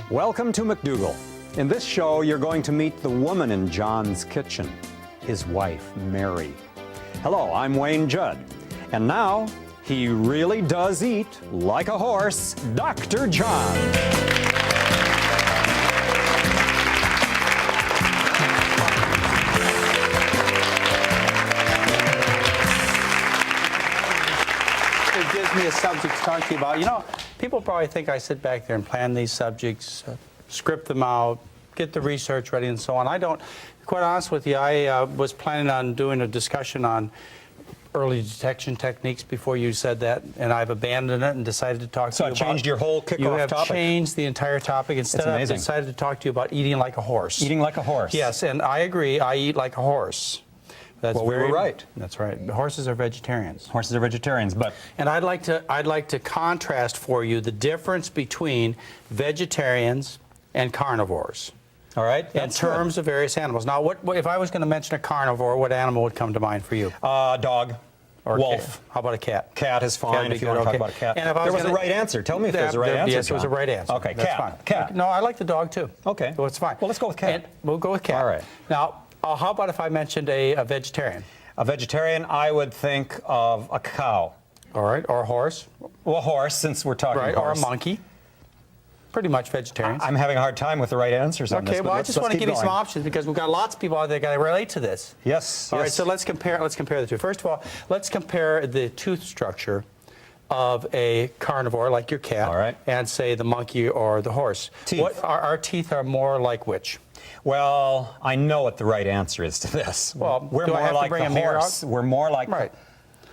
Welcome to McDougall. In this show, you're going to meet the woman in John's kitchen, his wife, Mary. Hello, I'm Wayne Judd. And now, he really does eat like a horse, Dr. John. It gives me a subject to talk to you about. You know, people probably think I sit back there and plan these subjects, script them out, get the research ready and so on. I don't. Quite honest with you, I was planning on doing a discussion on early detection techniques before you said that, and I've abandoned it and decided to talk to you about... So it changed your whole kickoff topic? You have changed the entire topic. Instead, I've decided to talk to you about eating like a horse. Eating like a horse. Yes, and I agree, I eat like a horse. That's well, we were right. That's right. Horses are vegetarians. Horses are vegetarians, but... And I'd like to contrast for you the difference between vegetarians and carnivores. All right. In terms of various animals. Now, what if I was going to mention a carnivore, what animal would come to mind for you? Dog. Or wolf. How about a cat? Cat is fine if you want to talk about a cat. And if I there was a right answer. Tell me if there's a right answer, Yes, John. there was a right answer. Okay, that's cat. Fine. Cat. No, I like the dog, too. Okay. So it's fine. Well, let's go with cat. And we'll go with cat. All right. Now, how about if I mentioned a vegetarian? A vegetarian, I would think of a cow. All right. Or a horse. Well, a horse, since we're talking horse. Or a monkey. Pretty much vegetarians. I'm having a hard time with the right answers on this. Okay, well, I just want to give you some options because we've got lots of people out there that relate to this. Yes. All right, so let's compare the two. First of all, let's compare the tooth structure of a carnivore, like your cat, all right, and say the monkey or the horse. Teeth. Our teeth are more like which? Well, I know what the right answer is to this. Well, we're do I more have to like bring the a mirror horse. out? We're more like right.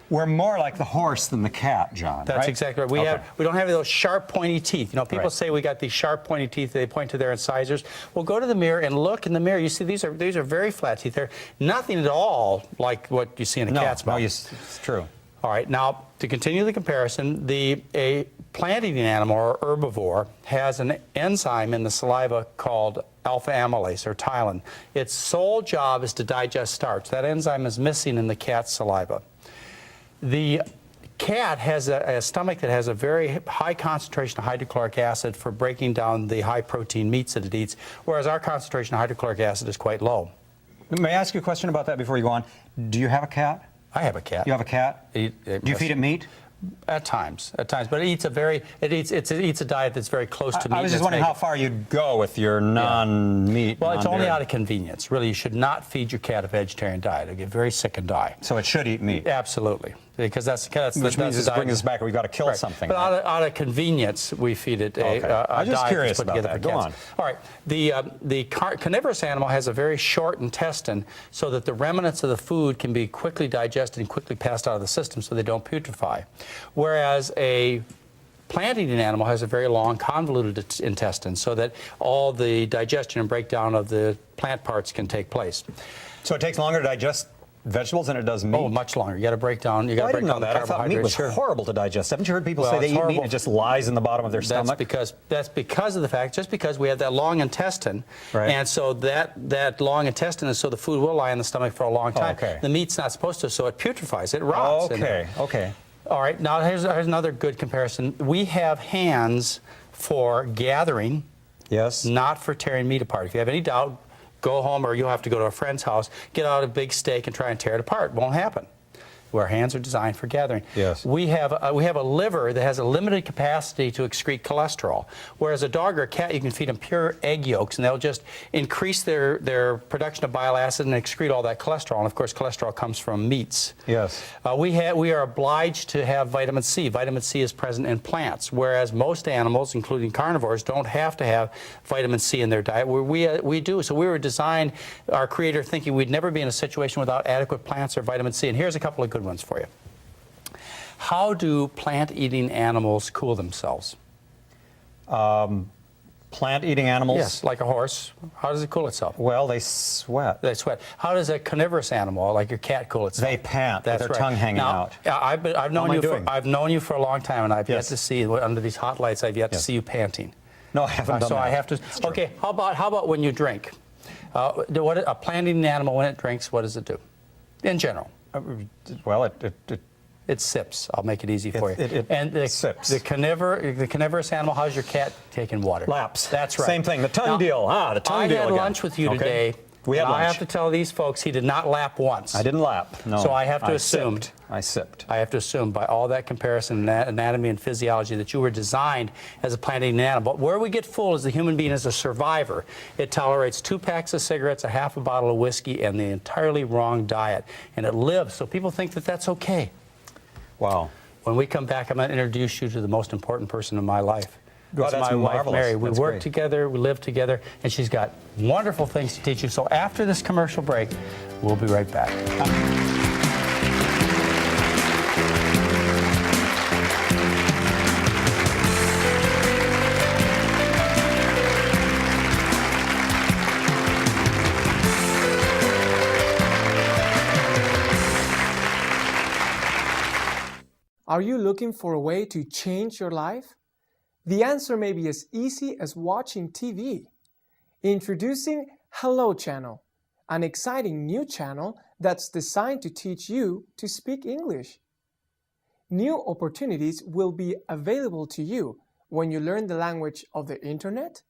We're more like the horse than the cat, John. That's right? exactly right. We don't have those sharp, pointy teeth. You know, people say we got these sharp, pointy teeth. They point to their incisors. Well, go to the mirror and look in the mirror. You see, these are very flat teeth. They're nothing at all like what you see in a cat's mouth. No, it's true. All right. Now, to continue the comparison, a plant-eating animal or herbivore has an enzyme in the saliva called alpha amylase or ptyalin. Its sole job is to digest starch. That enzyme is missing in the cat's saliva. The cat has a stomach that has a very high concentration of hydrochloric acid for breaking down the high-protein meats that it eats, whereas our concentration of hydrochloric acid is quite low. May I ask you a question about that before you go on? Do you have a cat? I have a cat. You have a cat? Do you feed it meat? At times, but it eats a diet that's very close to meat. I was just wondering how far you'd go with your non-meat. Well, it's only out of convenience. Really, you should not feed your cat a vegetarian diet. It'll get very sick and die. So it should eat meat. Absolutely, because which means this brings us back. We've got to kill something. But out of convenience, we feed it a diet. I'm just curious about that. Go on. All right. The carnivorous animal has a very short intestine, so that the remnants of the food can be quickly digested and quickly passed out of the system, so they don't putrefy. Whereas a plant-eating animal has a very long, convoluted intestine, so that all the digestion and breakdown of the plant parts can take place. So it takes longer to digest vegetables than it does meat? Oh, much longer. You got to break down. You got to break down the carbohydrates. I thought meat was horrible to digest. Haven't you heard people say they eat meat and it just lies in the bottom of their stomach? That's because of the fact, just because we have that long intestine, and so that long intestine is so the food will lie in the stomach for a long time. The meat's not supposed to, so it putrefies. It rots. Okay. All right. Now here's another good comparison. We have hands for gathering. Yes. Not for tearing meat apart. If you have any doubt, go home, or you'll have to go to a friend's house, get out a big steak and try and tear it apart. Won't happen. Where hands are designed for gathering. Yes. We have a liver that has a limited capacity to excrete cholesterol, whereas a dog or a cat, you can feed them pure egg yolks, and they'll just increase their production of bile acid and excrete all that cholesterol. And of course, cholesterol comes from meats. Yes. We are obliged to have vitamin C. Vitamin C is present in plants, whereas most animals, including carnivores, don't have to have vitamin C in their diet. We do. So we were designed, our creator, thinking we'd never be in a situation without adequate plants or vitamin C. And here's a couple of good ones for you. How do plant-eating animals cool themselves? Plant-eating animals? Yes, like a horse. How does it cool itself? Well, they sweat. They sweat. How does a carnivorous animal, like your cat, cool itself? They pant with their tongue hanging out. I've known you for a long time, and I've yet to see, under these hot lights, I've yet to see you panting. No, I haven't done that. So I have to. Okay, how about when you drink? A plant-eating animal, when it drinks, what does it do? In general. Well, it It sips. I'll make it easy for you. And the sips. The carnivorous animal, how's your cat taking water? Laps. That's right. Same thing. The tongue Now, deal. The tongue deal I had again. lunch with you Okay. today. We had lunch. I have to tell these folks he did not lap once. I didn't lap. No. So I have to assume. I sipped. I have to assume by all that comparison, anatomy and physiology, that you were designed as a plant-eating animal. But where we get full is the human being as a survivor. It tolerates 2 packs of cigarettes, a half a bottle of whiskey, and the entirely wrong diet. And it lives, so people think that that's okay. Wow. When we come back, I'm going to introduce you to the most important person in my life. Well, That's that's my wife, marvelous. Mary. We That's work great. together, we live together, and she's got wonderful things to teach you. So after this commercial break, we'll be right back. Are you looking for a way to change your life? The answer may be as easy as watching TV. Introducing Hello Channel, an exciting new channel that's designed to teach you to speak English. New opportunities will be available to you when you learn the language of the internet,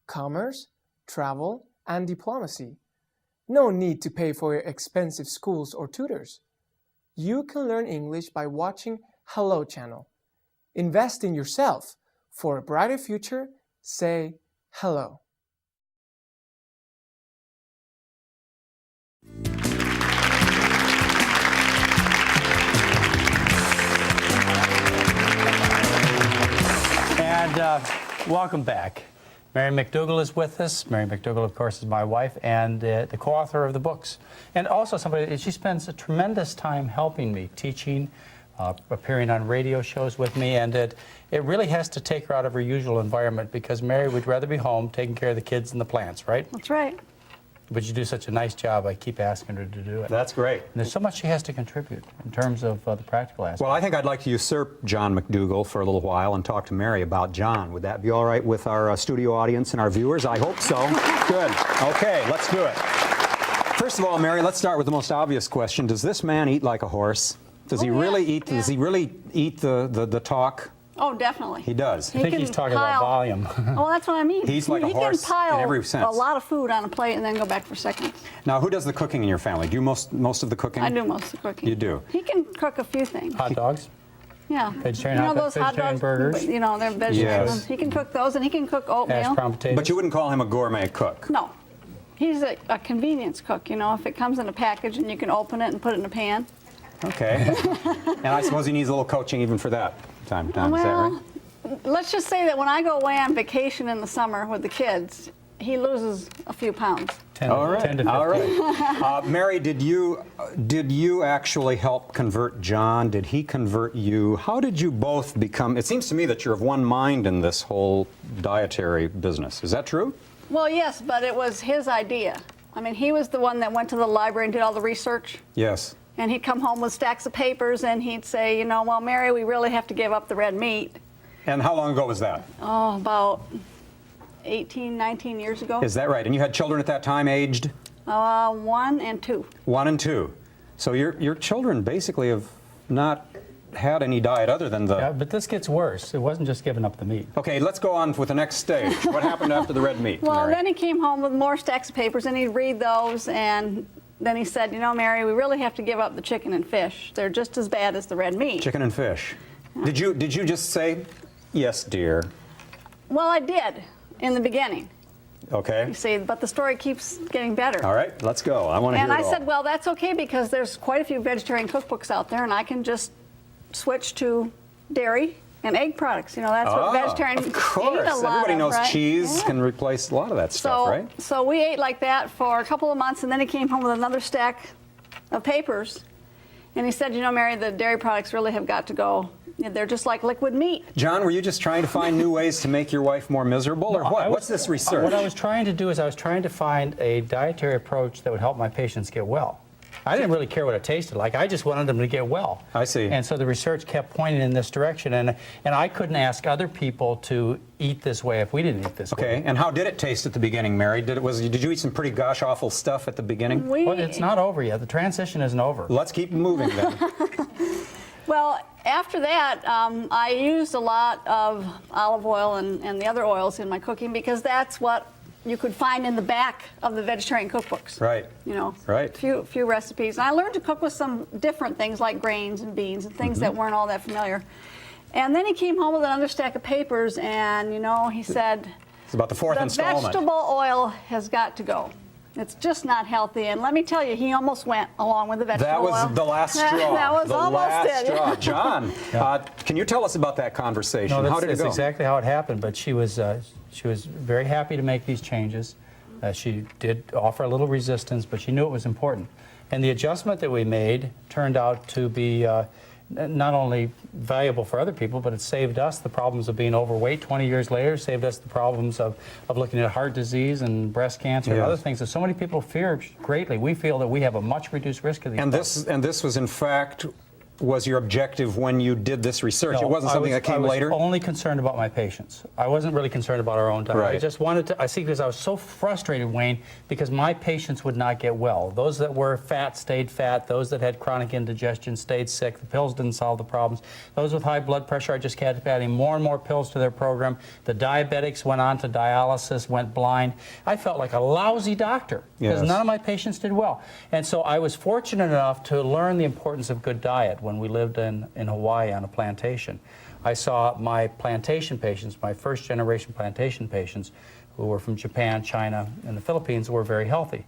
commerce, travel, and diplomacy. No need to pay for your expensive schools or tutors. You can learn English by watching Hello Channel. Invest in yourself. For a brighter future, say hello. And welcome back. Mary McDougall is with us. Mary McDougall, of course, is my wife and the co-author of the books. And also somebody, she spends a tremendous time helping me, teaching, appearing on radio shows with me, and it really has to take her out of her usual environment because Mary would rather be home taking care of the kids and the plants, right? That's right. But you do such a nice job, I keep asking her to do it. That's great. And there's so much she has to contribute in terms of the practical aspects. Well, I think I'd like to usurp John McDougall for a little while and talk to Mary about John. Would that be all right with our studio audience and our viewers? I hope so. Good. Okay, let's do it. First of all, Mary, let's start with the most obvious question. Does this man eat like a horse? Does he really eat? Yeah. Does he really eat the talk? Oh, definitely. He does. I think he's talking about volume. Oh, that's what I mean. He's like a horse can pile in every sense. a lot of food on a plate and then go back for seconds. Now, who does the cooking in your family? Do you most of the cooking? I do most of the cooking. You do. He can cook a few things. Hot dogs? Yeah. Vegetarian you know hot those dog- hot vegetarian dogs, burgers? You know, they're vegetarian Yes. ones. He can cook those, and he can cook oatmeal. Hash brown potatoes? But you wouldn't call him a gourmet cook. No. He's a convenience cook, you know, if it comes in a package and you can open it and put it in a pan. Okay. And I suppose he needs a little coaching even for that time to time. Is that right? Well, let's just say that when I go away on vacation in the summer with the kids, he loses a few pounds. 10 All to right. 15. All right. Mary, did you actually help convert John? Did he convert you? How did you both become? It seems to me that you're of one mind in this whole dietary business. Is that true? Well, yes, but it was his idea. I mean, he was the one that went to the library and did all the research. Yes. And he'd come home with stacks of papers and he'd say, you know, well, Mary, we really have to give up the red meat. And how long ago was that? Oh, about 18, 19 years ago. Is that right? And you had children at that time aged? 1 and 2. 1 and 2. So your children basically have not had any diet other than the... Yeah, but this gets worse. It wasn't just giving up the meat. Okay, let's go on with the next stage. What happened after the red meat, Well, Mary? then he came home with more stacks of papers and he'd read those and then he said, you know, Mary, we really have to give up the chicken and fish. They're just as bad as the red meat. Chicken and fish. Did you just say, yes, dear? Well, I did in the beginning, Okay. you see, but the story keeps getting better. All right, let's go. I want to hear And it I all. said, well, that's okay because there's quite a few vegetarian cookbooks out there and I can just switch to dairy and egg products. You know, that's what vegetarians of eat course. a lot Everybody of, knows right? cheese Yeah. can replace a lot of that stuff, right? So we ate like that for a couple of months and then he came home with another stack of papers and he said, you know, Mary, the dairy products really have got to go. They're just like liquid meat. John, were you just trying to find new ways to make your wife more miserable, or what? What's this research? What I was trying to do is I was trying to find a dietary approach that would help my patients get well. I didn't really care what it tasted like. I just wanted them to get well. I see. And so the research kept pointing in this direction, and I couldn't ask other people to eat this way if we didn't eat this way. Okay, and how did it taste at the beginning, Mary? Did you eat some pretty gosh awful stuff at the beginning? Well, it's not over yet. The transition isn't over. Let's keep moving then. Well, after that, I used a lot of olive oil and the other oils in my cooking because that's what you could find in the back of the vegetarian cookbooks. Right. You know, Right. few recipes. And I learned to cook with some different things like grains and beans and things that weren't all that familiar. And then he came home with another stack of papers, and you know, he said, It's about the fourth the installment. vegetable oil has got to go. It's just not healthy. And let me tell you, he almost went along with the vegetable That oil. was the last straw. That was the almost last it. straw. John, can you tell us about that conversation? No, How did it that's go? exactly how it happened. But she was very happy to make these changes. She did offer a little resistance, but she knew it was important. And the adjustment that we made turned out to be not only valuable for other people, but it saved us the problems of being overweight 20 years later, saved us the problems of looking at heart disease and breast cancer and Yes. other things that so many people fear greatly. We feel that we have a much reduced risk of these problems. And this was, in fact, was your objective when you did this research? It wasn't something that came later? I was only concerned about my patients. I wasn't really concerned about our own diet. Right. I just wanted to, because I was so frustrated, Wayne, because my patients would not get well. Those that were fat stayed fat. Those that had chronic indigestion stayed sick. The pills didn't solve the problems. Those with high blood pressure, I just kept adding more and more pills to their program. The diabetics went on to dialysis, went blind. I felt like a lousy doctor because Yes. none of my patients did well. And so I was fortunate enough to learn the importance of good diet when we lived in Hawaii on a plantation. I saw my plantation patients, my first generation plantation patients, who were from Japan, China, and the Philippines, were very healthy.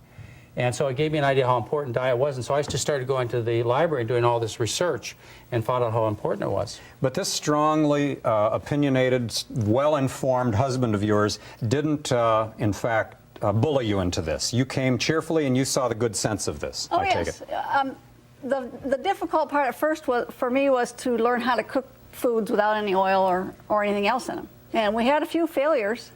And so it gave me an idea how important diet was. And so I just started going to the library and doing all this research and found out how important it was. But this strongly opinionated, well-informed husband of yours didn't, in fact, bully you into this. You came cheerfully and you saw the good sense of this, Oh, I take yes. it. The difficult part at first for me was to learn how to cook foods without any oil or anything else in them. And we had a few failures.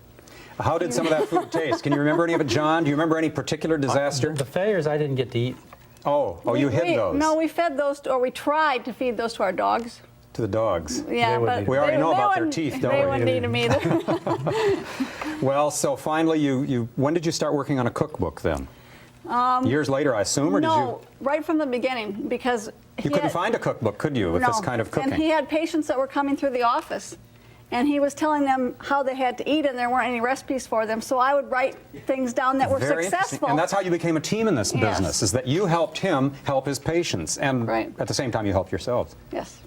How did some of that food taste? Can you remember any of it, John? Do you remember any particular disaster? The failures I didn't get to eat. Oh, you hid those No, we fed those, or we tried to feed those to our dogs. to the dogs. Yeah, They wouldn't but eat We already know about their wouldn't- teeth, don't They we? wouldn't eat them either. Well, so finally, when did you start working on a cookbook then? Years later, I assume, or No, right from the beginning, because you couldn't find a cookbook, could you, with this kind of cooking? And he had patients that were coming through the office, and he was telling them how they had to eat, and there weren't any recipes for them. So I would write things down that were Very interesting. successful. And that's how you became a team in this Yes. business, is that you helped him help his patients, and Right. at the same time you helped yourselves. Yes.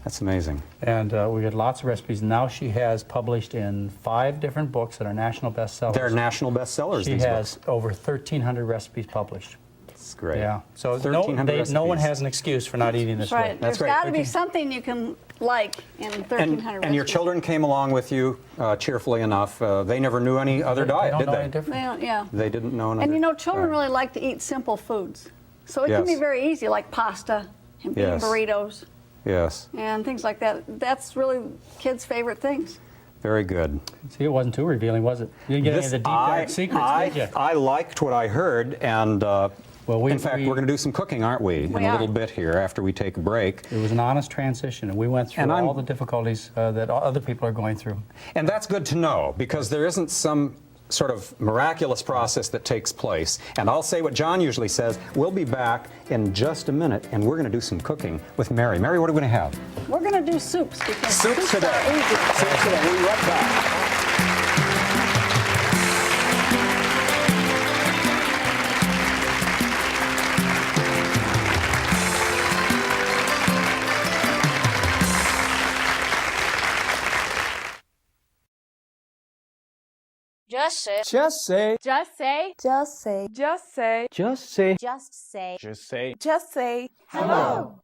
That's amazing. And we had lots of recipes. Now she has published in 5 different books that are national bestsellers. They're national bestsellers, She these has books. over 1,300 recipes published. That's great. Yeah. So 1,300 no one recipes. has an excuse for not eating this That's way. right. That's There's great. got to be something you can like in 1,300 And your recipes. children came along with you cheerfully enough. They never knew any other diet, don't did know they? any different. They don't, yeah. They didn't know another. And you know, children diet. really like to eat simple foods. So it can be Yes. very easy, like pasta and bean Yes. burritos Yes, and things like that. That's really kids' favorite things. very good. See, it wasn't too revealing, was it? You didn't get any of the deep dark secrets, did you? I liked what I heard, and in fact, we're going to do some cooking, aren't we, in a are. little bit here after we take a break. It was an honest transition, and we went through And I'm- all the difficulties that other people are going through. And that's good to know, because there isn't some sort of miraculous process that takes place. And I'll say what John usually says. We'll be back in just a minute, and we're going to do some cooking with Mary. Mary, what are we going to have? We're going to do soups because Soups today. are easy. Soups today. We'll be right back. Just say. Just say. Just say. Just say. Just say. Just say. Just say. Just say. Just say. Hello.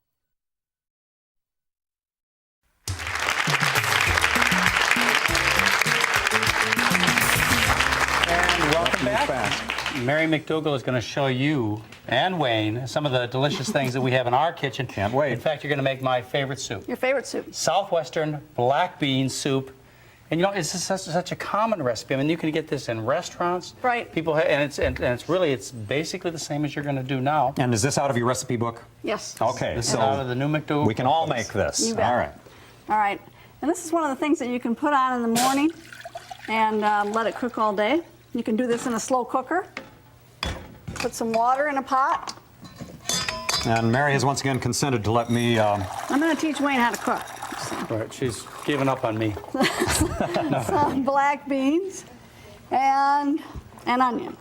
And welcome back. Mary McDougall is going to show you and Wayne some of the delicious things that we have in our kitchen. Can't wait. In fact, you're going to make my favorite soup. Your favorite soup. Southwestern black bean soup. And you know, it's just such a common recipe. I mean, you can get this in restaurants. Right. People and it's basically the same as you're going to do now. And is this out of your recipe book? Yes. Okay, This is so out of the new McDougall. we can all make this. You bet. All right. All right. And this is one of the things that you can put on in the morning and let it cook all day. You can do this in a slow cooker. Put some water in a pot. And Mary has once again consented to let me. I'm going to teach Wayne how to cook. Right, she's given up on me. Some black beans and an onion.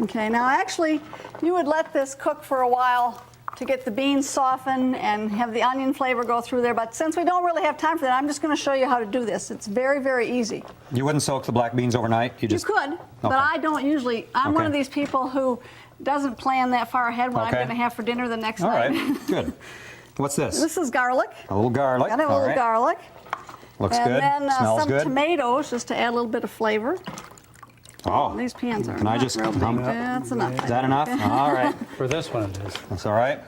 Okay, now actually, you would let this cook for a while to get the beans soften and have the onion flavor go through there. But since we don't really have time for that, I'm just going to show you how to do this. It's very, very easy. You wouldn't soak the black beans overnight? You could, but I don't usually. I'm one of these people who doesn't plan that far ahead what I'm going to have for dinner the next night. All right, good. What's this? This is garlic. A little garlic. Got a little garlic. Looks and good. then Smells some good. tomatoes, just to add a little bit of flavor. Oh, These pans are can I not just real big. That's enough. Is that enough? All right. For this one it is. That's all right.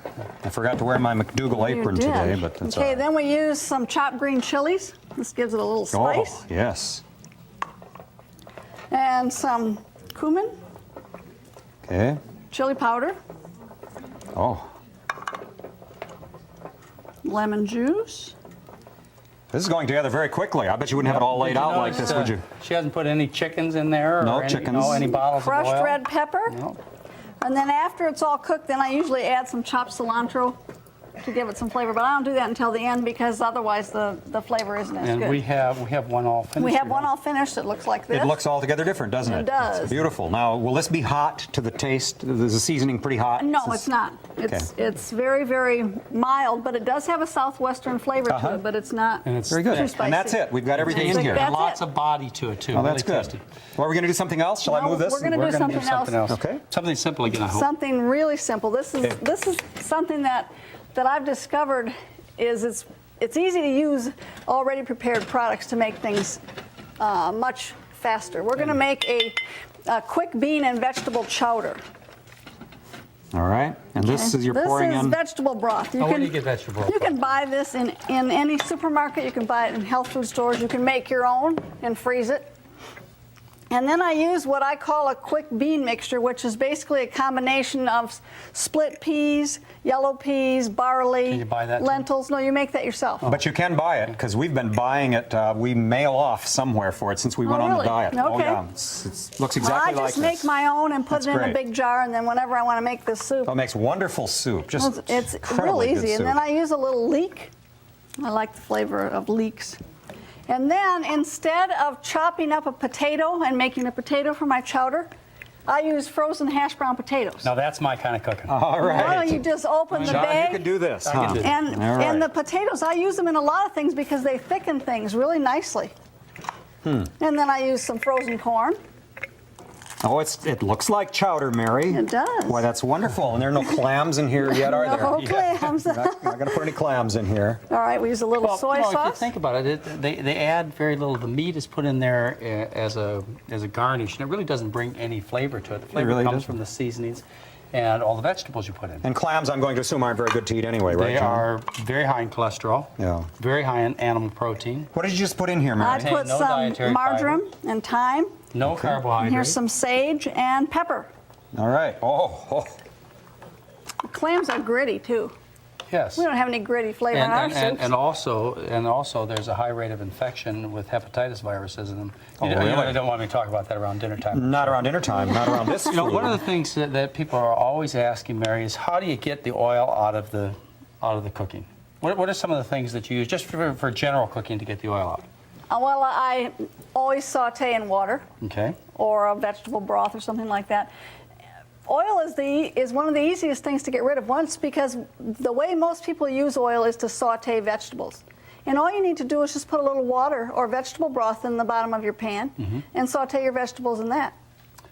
I forgot to wear my McDougall You apron did. today, but that's all okay, right. then we use some chopped green chilies. This gives it a little spice. Oh, yes. And some cumin, Okay. chili powder, Oh, lemon juice. this is going together very quickly. I bet you wouldn't have it all laid Did you out like notice, this, would you? She hasn't put any chickens in there? No or any, chickens. No, any bottles Crushed of oil? red pepper. No. And then after it's all cooked, then I usually add some chopped cilantro to give it some flavor. But I don't do that until the end because otherwise the flavor isn't as And good. we have one all finished. We have here. one all finished. It looks like this. It looks altogether different, doesn't it? It does. It's beautiful. Now, will this be hot to the taste? Is the seasoning pretty hot? No, This it's is- not. It's very, very mild, but it does have a southwestern flavor to it, but it's not And it's Very good. too spicy. And that's it. We've got everything in That's here. it. And lots of body to it too. Oh, that's really good. tasty. Well, are we going to do something else? Shall I No, move this? we're gonna do We're going to do something something else. else. Okay. Something simple again, I hope. Something really simple. This is something that I've discovered is it's easy to use already prepared products to make things much faster. We're going to make a quick bean and vegetable chowder. All right. And this is you're pouring This is in. vegetable broth. Where do you get vegetable broth You can from? buy this in any supermarket. You can buy it in health food stores. You can make your own and freeze it. And then I use what I call a quick bean mixture, which is basically a combination of split peas, yellow peas, barley, Can you buy that too? lentils. No, you make that yourself. But you can buy it because we've been buying it. We mail off somewhere for it since we went on the really? diet. Oh, Okay. yeah. It looks Well, exactly I like just this. make my own and put That's it in great. a big jar, and then whenever I want to make this soup, Oh, it makes wonderful soup. Just it's real incredibly good easy. And soup. then I use a little leek. I like the flavor of leeks. And then instead of chopping up a potato and making a potato for my chowder, I use frozen hash brown potatoes. Now that's my kind of cooking. All right. Well, you just open the John, bag. you could do this, I huh? could do And, All right. and the potatoes, I use them in a lot of things because they thicken things really nicely. And then I use some frozen corn. Oh, it looks like chowder, Mary. It does. Why, that's wonderful. And there are no clams in here yet, are there? No clams. Not going to put any clams in here. All right, we use a little soy If you sauce. think about it, they add very little. The meat is put in there as a garnish, and it really doesn't bring any flavor to it. The flavor really comes doesn't. from the seasonings and all the vegetables you put in. And clams, I'm going to assume, aren't very good to eat anyway, right, They John? are very high in cholesterol. Yeah. Very high in animal protein. What did you just put in here, Mary? I put no some dietary marjoram and thyme. No And carbohydrates. here's some sage and pepper. All right. Oh. The clams are gritty too. Yes. We don't have any gritty flavor in our soups. And also, there's a high rate of infection with hepatitis viruses in them. Oh, You really? don't want me to talk about that around dinner time. Not around dinner time. Not around this You know, food. one of the things that people are always asking, Mary, is how do you get the oil out of the cooking? What are some of the things that you use just for general cooking to get the oil out? Well, I always saute in water Okay. or a vegetable broth or something like that. Oil is one of the easiest things to get rid of once because the way most people use oil is to saute vegetables. And all you need to do is just put a little water or vegetable broth in the bottom of your pan and saute your vegetables in that.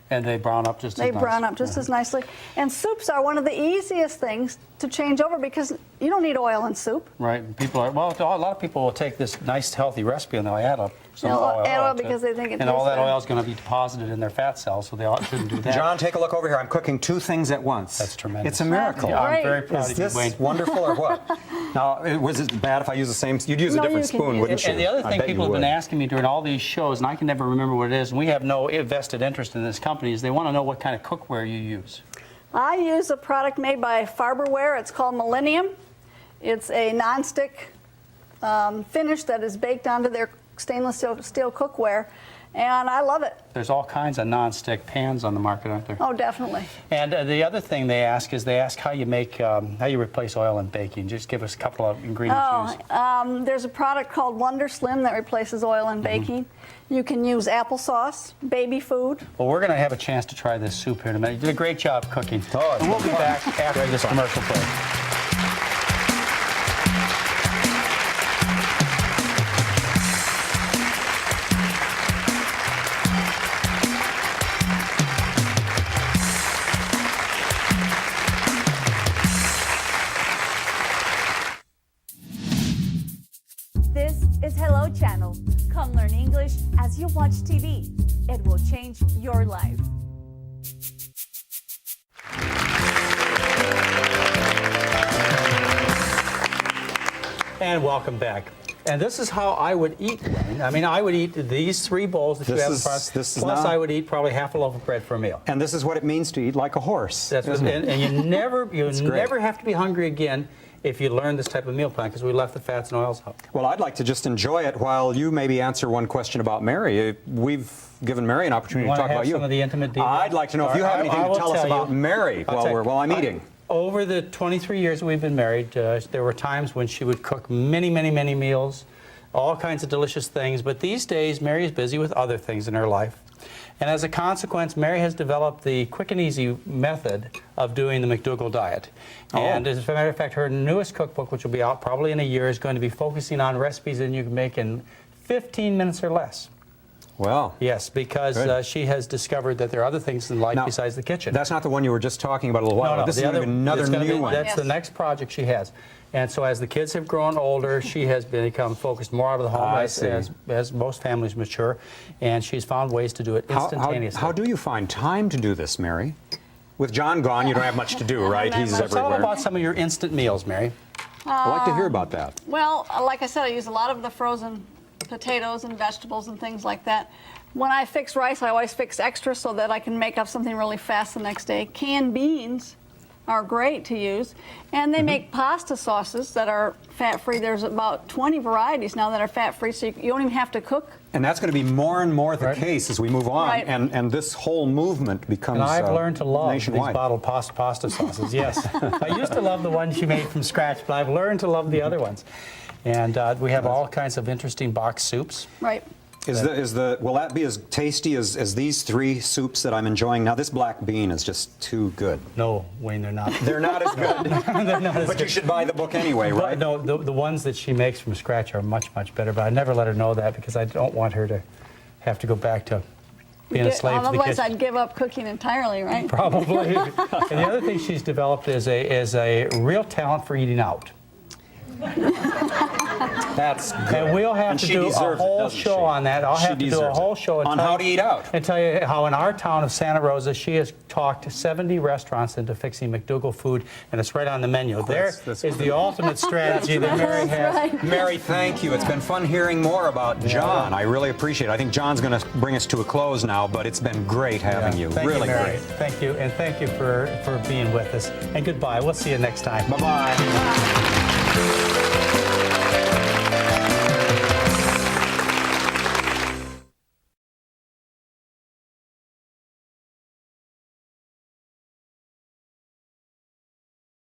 And they brown up just They as nice. brown up just as nicely. And soups are one of the easiest things to change over because you don't need oil in soup. Right. People are, well, a lot of people will take this nice, healthy recipe and they'll add up some They'll oil. add oil to because they think it And all tastes that better. oil is going to be deposited in their fat cells, so they shouldn't do that. John, take a look over here. I'm cooking two things at once. That's tremendous. It's a miracle. Yeah, I'm Great. very proud Is of you, this Wayne. wonderful or what? Now, was it bad if I use the same? You'd use a No, different you can spoon, use wouldn't you? And the other I thing bet people you have been would. asking me during all these shows, and I can never remember what it is, and we have no vested interest in this company, is they want to know what kind of cookware you use. I use a product made by Farberware. It's called Millennium. It's a nonstick finish that is baked onto their stainless steel cookware. And I love it. There's all kinds of non-stick pans on the market, aren't there? Oh, definitely. And the other thing they ask how you make, how you replace oil in baking. Just give us a couple of ingredients used. There's a product called Wonder Slim that replaces oil in baking. You can use applesauce, baby food. Well, we're going to have a chance to try this soup here in a minute. You did a great job cooking. Oh, And we'll be back after this commercial break. This is Hello Channel. Come learn English as you watch TV. It will change your life. And welcome back. And this is how I would eat, Wayne. I mean, I would eat these 3 bowls that you have in front of us, plus I would eat probably half a loaf of bread for a meal. And this is what it means to eat like a horse. That's what, and you never have to be hungry again if you learn this type of meal plan, because we left the fats and oils out. Well, I'd like to just enjoy it while you maybe answer one question about Mary. We've given Mary an opportunity to talk about you. Some of the intimate details? I'd like to know if you have anything to tell us about Mary while I'm eating. Over the 23 years we've been married, there were times when she would cook many, many, many meals, all kinds of delicious things. But these days, Mary is busy with other things in her life. And as a consequence, Mary has developed the quick and easy method of doing the McDougall diet. And as a matter of fact, her newest cookbook, which will be out probably in a year, is going to be focusing on recipes that you can make in 15 minutes or less. Well, yes, because she has discovered that there are other things in life besides the kitchen. That's not the one you were just talking about a little while ago. This is another new one. That's the next project she has. And so as the kids have grown older, she has become focused more out of the home as most families mature, and she's found ways to do it instantaneously. How do you find time to do this, Mary? With John gone, you don't have much to do, right? He's everywhere. Tell them about some of your instant meals, Mary. I'd like to hear about that. Well, like I said, I use a lot of the frozen potatoes and vegetables and things like that. When I fix rice, I always fix extra so that I can make up something really fast the next day. Canned beans are great to use, and they make pasta sauces that are fat-free. There's about 20 varieties now that are fat-free, so you don't even have to cook. And that's going to be more and more the case as we move on, and this whole movement becomes nationwide. And I've learned to love these bottled pasta sauces, yes. I used to love the ones you made from scratch, but I've learned to love the other ones. And we have all kinds of interesting box soups. Right. Will that be as tasty as these 3 soups that I'm enjoying now? This black bean is just too good. No, Wayne, they're not. They're not as good. They're not as but good. You should buy the book anyway, right? No, the ones that she makes from scratch are much, much better. But I never let her know that because I don't want her to have to go back to being a slave to the kitchen. Otherwise, I'd give up cooking entirely, right? Probably. And the other thing she's developed is a real talent for eating out. That's good. And we'll have to do a whole show on that. I'll have to do a whole show on how to eat out. And tell you how in our town of Santa Rosa, she has talked 70 restaurants into fixing McDougall food, and it's right on the menu. There is the ultimate strategy that Mary has. Right. Mary, thank you. It's been fun hearing more about John. I really appreciate it. I think John's going to bring us to a close now, but it's been great having you. Thank really you, Mary. great. Thank you, and thank you for being with us. And goodbye. We'll see you next time. Bye-bye.